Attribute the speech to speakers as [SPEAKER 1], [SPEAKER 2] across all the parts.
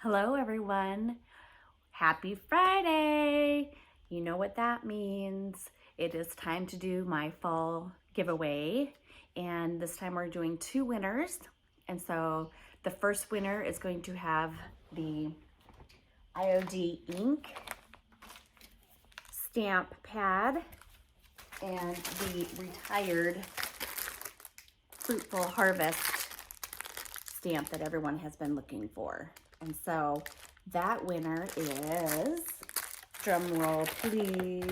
[SPEAKER 1] Hello everyone. Happy Friday. You know what that means. It is time to do my fall giveaway. And this time we're doing 2 winners. And so the first winner is going to have the IOD ink stamp pad and the retired Fruitful Harvest stamp that everyone has been looking for. And so that winner is, drum roll please,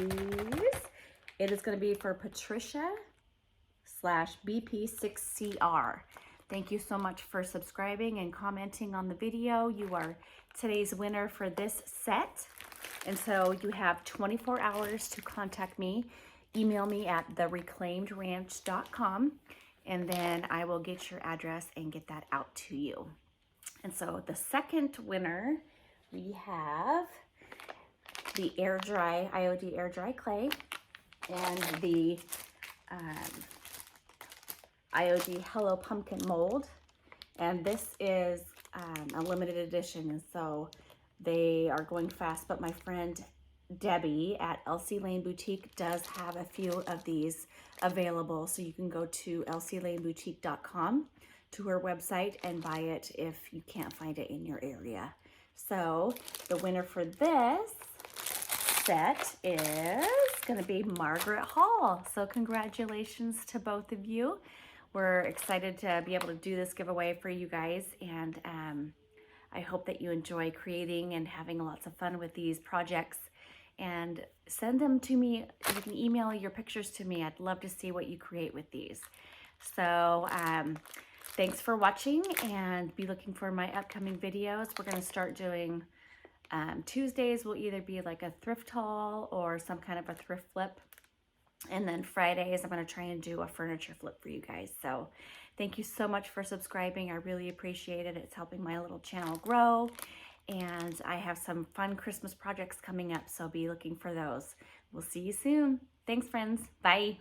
[SPEAKER 1] it is going to be for Patricia/BP6CR. Thank you so much for subscribing and commenting on the video. You are today's winner for this set. And so you have 24 hours to contact me. Email me at thereclaimedranch.com and then I will get your address and get that out to you. And so the second winner, we have the air dry, IOD air dry clay and the IOD Hello Pumpkin mold. And this is a limited edition, and so they are going fast, but my friend Debbie at Elsie Lane Boutique does have a few of these available, so you can go to elsielaneboutique.com to her website and buy it if you can't find it in your area. So the winner for this set is going to be Margaret Hall. So congratulations to both of you. We're excited to be able to do this giveaway for you guys, and I hope that you enjoy creating and having lots of fun with these projects. And send them to me. You can email your pictures to me. I'd love to see what you create with these. So thanks for watching, and be looking for my upcoming videos. We're going to start doing Tuesdays will either be like a thrift haul or some kind of a thrift flip. And then Fridays, I'm going to try and do a furniture flip for you guys. So thank you so much for subscribing. I really appreciate it. It's helping my little channel grow. And I have some fun Christmas projects coming up, so be looking for those. We'll see you soon. Thanks, friends. Bye.